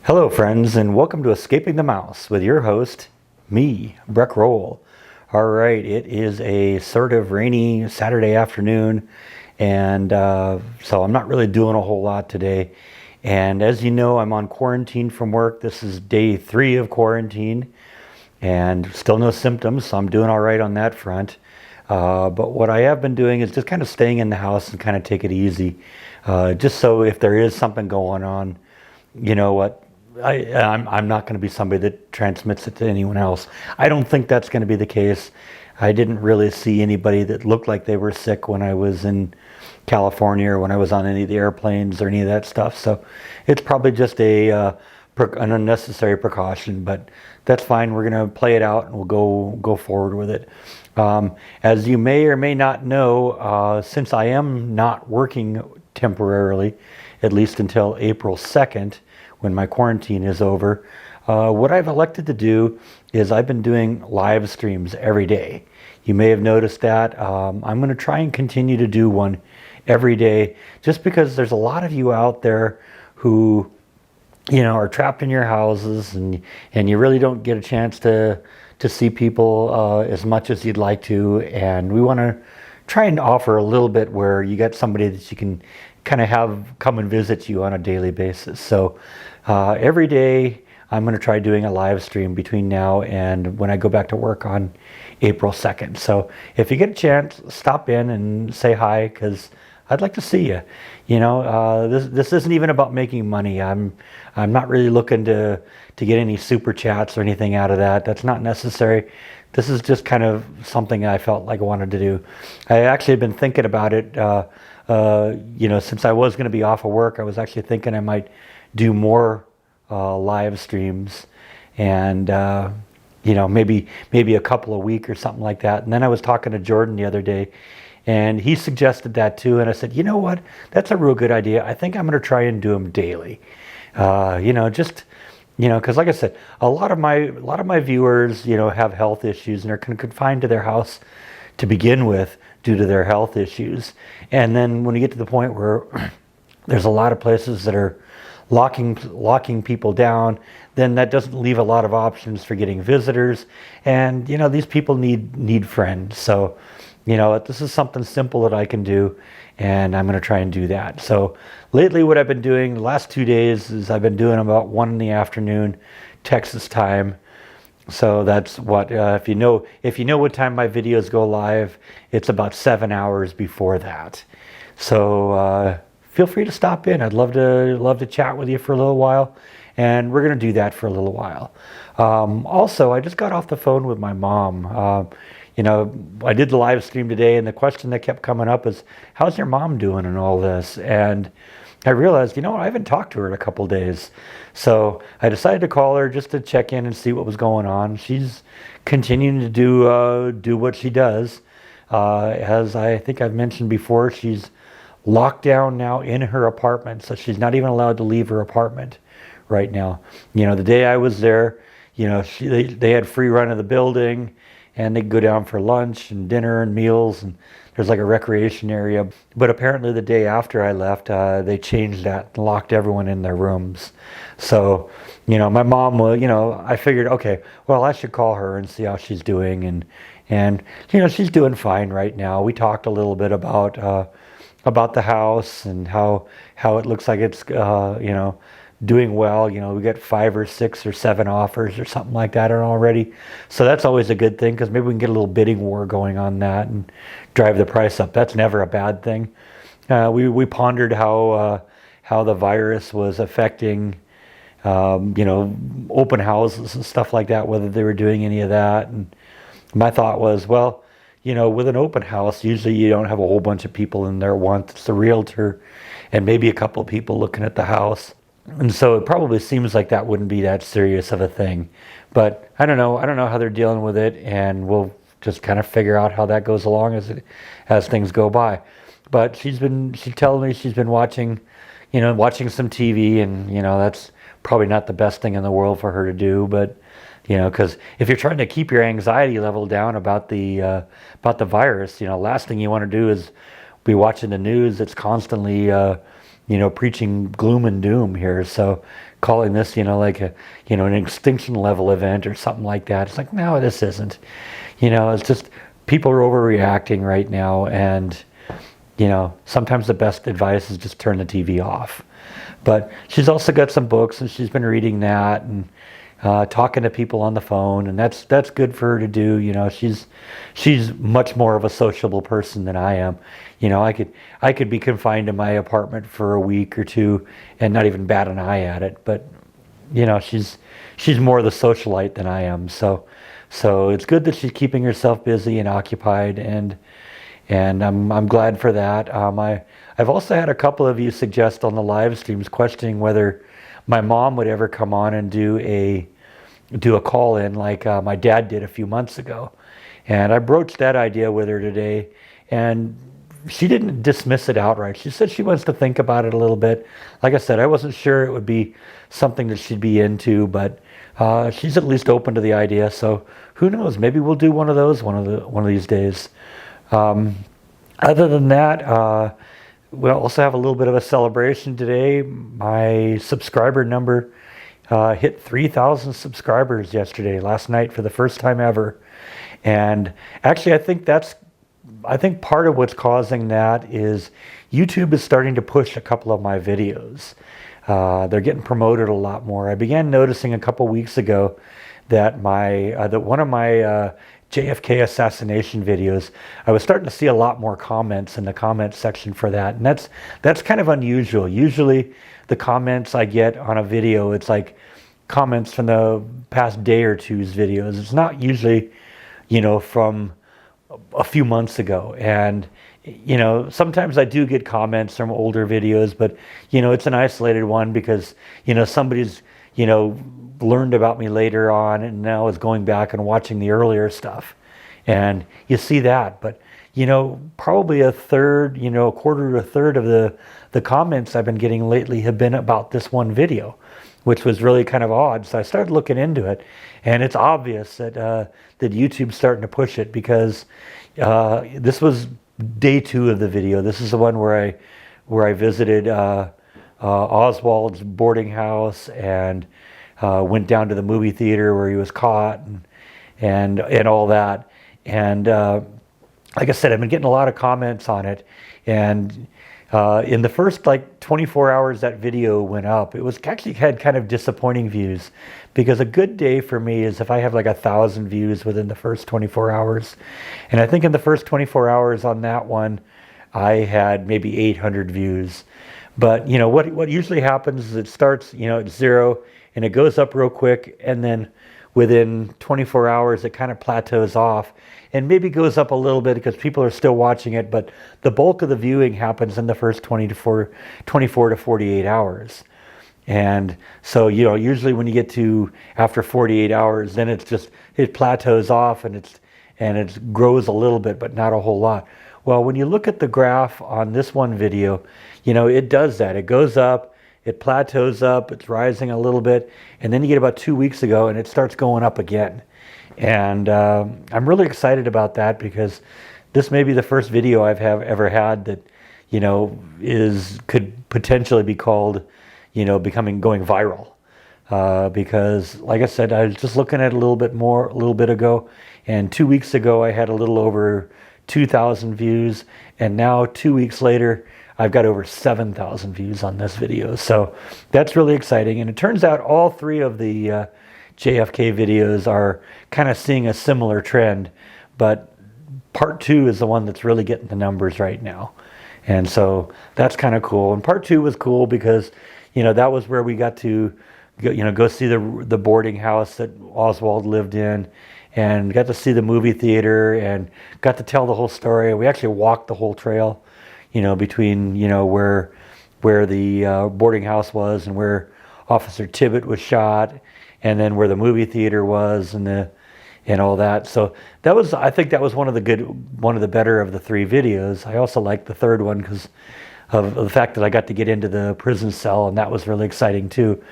Hello, friends, and welcome to Escaping the Mouse with your host, me, Breck Roll. All right, it is a sort of rainy Saturday afternoon, and so I'm not really doing a whole lot today. And as you know, I'm on quarantine from work. This is day 3 of quarantine, and still no symptoms, so I'm doing all right on that front. But what I have been doing is just kind of staying in the house and kind of take it easy, just so if there is something going on, you know what, I'm not going to be somebody that transmits it to anyone else. I don't think that's going to be the case. I didn't really see anybody that looked like they were sick when I was in California or when I was on any of the airplanes or any of that stuff. So it's probably just an unnecessary precaution, but that's fine. We're going to play it out and we'll go forward with it. As you may or may not know, since I am not working temporarily, at least until April 2nd, when my quarantine is over, what I've elected to do is I've been doing live streams every day. You may have noticed that. I'm going to try and continue to do one every day, just because there's a lot of you out there who, you know, are trapped in your houses and you really don't get a chance to see people as much as you'd like to. And we want to try and offer a little bit where you get somebody that you can kind of have come and visit you on a daily basis. So every day I'm going to try doing a live stream between now and when I go back to work on April 2nd. So if you get a chance, stop in and say hi, because I'd like to see you. You know, this isn't even about making money. I'm not really looking to get any super chats or anything out of that. That's not necessary. This is just kind of something I felt like I wanted to do. I actually have been thinking about it. You know, since I was going to be off of work, I was actually thinking I might do more live streams, and you know, maybe a couple a week or something like that. And then I was talking to Jordan the other day, and he suggested that too. And I said, you know what? That's a real good idea. I think I'm going to try and do them daily. You know, just, you know, because like I said, a lot of my viewers, you know, have health issues and are confined to their house to begin with due to their health issues. And then when you get to the point where there's a lot of places that are locking people down, then that doesn't leave a lot of options for getting visitors. And, you know, these people need friends. So, you know, this is something simple that I can do, and I'm going to try and do that. So lately what I've been doing the last 2 days is I've been doing about 1 in the afternoon Texas time. So that's what, if you know what time my videos go live, it's about 7 hours before that. So feel free to stop in. I'd love to chat with you for a little while, and we're going to do that for a little while. Also, I just got off the phone with my mom. You know, I did the live stream today, and the question that kept coming up is, how's your mom doing in all this? And I realized, you know, I haven't talked to her in a couple days. So I decided to call her just to check in and see what was going on. She's continuing to do what she does. As I think I've mentioned before, she's locked down now in her apartment, so she's not even allowed to leave her apartment right now. You know, the day I was there, you know, they had free run of the building, and they could go down for lunch and dinner and meals, and there's like a recreation area. But apparently the day after I left, they changed that and locked everyone in their rooms. So, you know, my mom, you know, I figured, okay, well, I should call her and see how she's doing. And you know, she's doing fine right now. We talked a little bit about the house and how it looks like it's, you know, doing well. You know, we got 5 or 6 or 7 offers or something like that already. So that's always a good thing, because maybe we can get a little bidding war going on that and drive the price up. That's never a bad thing. We pondered how the virus was affecting, you know, open houses and stuff like that, whether they were doing any of that. And my thought was, well, you know, with an open house, usually you don't have a whole bunch of people in there. Once it's the realtor and maybe a couple of people looking at the house. And so it probably seems like that wouldn't be that serious of a thing. But I don't know how they're dealing with it, and we'll just kind of figure out how that goes along as things go by. But she tells me she's been watching some TV, and, you know, that's probably not the best thing in the world for her to do. But, you know, because if you're trying to keep your anxiety level down about the virus, you know, last thing you want to do is be watching the news that's constantly preaching gloom and doom here. So calling this, like an extinction level event or something like that. It's like, no, this isn't. It's just people are overreacting right now, and sometimes the best advice is just turn the TV off. But she's also got some books, and she's been reading that and talking to people on the phone, and that's good for her to do. She's much more of a sociable person than I am. I could be confined to my apartment for a week or two and not even bat an eye at it. But she's more the socialite than I am. So it's good that she's keeping herself busy and occupied, and I'm glad for that. I've also had a couple of you suggest on the live streams questioning whether my mom would ever come on and do a call in like my dad did a few months ago. And I broached that idea with her today, and she didn't dismiss it outright. She said she wants to think about it a little bit. Like I said, I wasn't sure it would be something that she'd be into, but she's at least open to the idea. So who knows? Maybe we'll do one of those one of these days. Other than that, we'll also have a little bit of a celebration today. My subscriber number hit 3,000 subscribers last night for the first time ever. And actually, I think part of what's causing that is YouTube is starting to push a couple of my videos. They're getting promoted a lot more. I began noticing a couple weeks ago that one of my JFK assassination videos, I was starting to see a lot more comments in the comment section for that, and that's kind of unusual. Usually, the comments I get on a video, it's like comments from the past day or two's videos. It's not usually, from a few months ago. And sometimes I do get comments from older videos, but it's an isolated one because somebody's learned about me later on and now is going back and watching the earlier stuff, and you see that. But probably a quarter to a third of the comments I've been getting lately have been about this one video, which was really kind of odd. So I started looking into it, and it's obvious that YouTube's starting to push it, because this was day 2 of the video. This is the one where I visited Oswald's boarding house and went down to the movie theater where he was caught and all that. And like I said, I've been getting a lot of comments on it, and in the first 24 hours that video went up, it was actually had kind of disappointing views, because a good day for me is if I have 1,000 views within the first 24 hours. And I think in the first 24 hours on that one, I had maybe 800 views. But what usually happens is it starts at 0 and it goes up real quick, and then within 24 hours it kind of plateaus off and maybe goes up a little bit because people are still watching it, but the bulk of the viewing happens in the first 24 to 48 hours. And so, usually when you get to after 48 hours, then it plateaus off and it grows a little bit, but not a whole lot. Well, when you look at the graph on this one video, it does that. It goes up, it plateaus up, it's rising a little bit, and then you get about 2 weeks ago and it starts going up again. And I'm really excited about that, because this may be the first video I've ever had that, could potentially be called, going viral. Because like I said, I was just looking at a little bit ago, and 2 weeks ago I had a little over 2,000 views, and now 2 weeks later I've got over 7,000 views on this video. So that's really exciting. And it turns out all 3 of the JFK videos are kind of seeing a similar trend, but part 2 is the one that's really getting the numbers right now. And so that's kind of cool. And part 2 was cool because, that was where we got to go see the boarding house that Oswald lived in, and got to see the movie theater and got to tell the whole story. We actually walked the whole trail, between, where the boarding house was and where Officer Tibbet was shot, and then where the movie theater was and all that. So I think that was one of the better of the 3 videos. I also liked the third one because of the fact that I got to get into the prison cell, and that was really exciting too.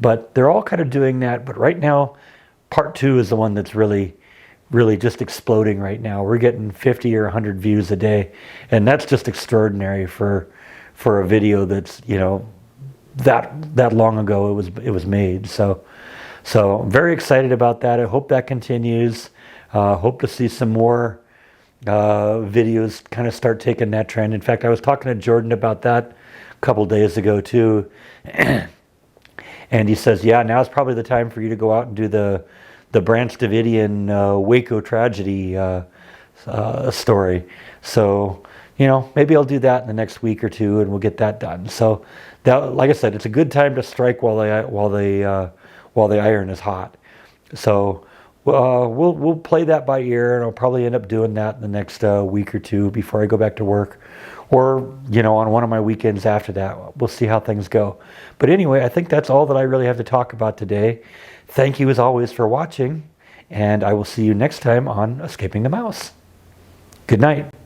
But they're all kind of doing that. But right now, part 2 is the one that's really, really just exploding right now. We're getting 50 or 100 views a day, and that's just extraordinary for for a video that's, that long ago it was made. So I'm very excited about that. I hope that continues. Hope to see some more videos kind of start taking that trend. In fact, I was talking to Jordan about that a couple days ago too. And he says, yeah, now's probably the time for you to go out and do the Branch Davidian Waco tragedy story. So, maybe I'll do that in the next week or two, and we'll get that done. So, that, like I said, it's a good time to strike while the iron is hot. So, we'll play that by ear, and I'll probably end up doing that in the next week or two before I go back to work, or on one of my weekends after that. We'll see how things go. But anyway, I think that's all that I really have to talk about today. Thank you as always for watching, and I will see you next time on Escaping the Mouse. Good night.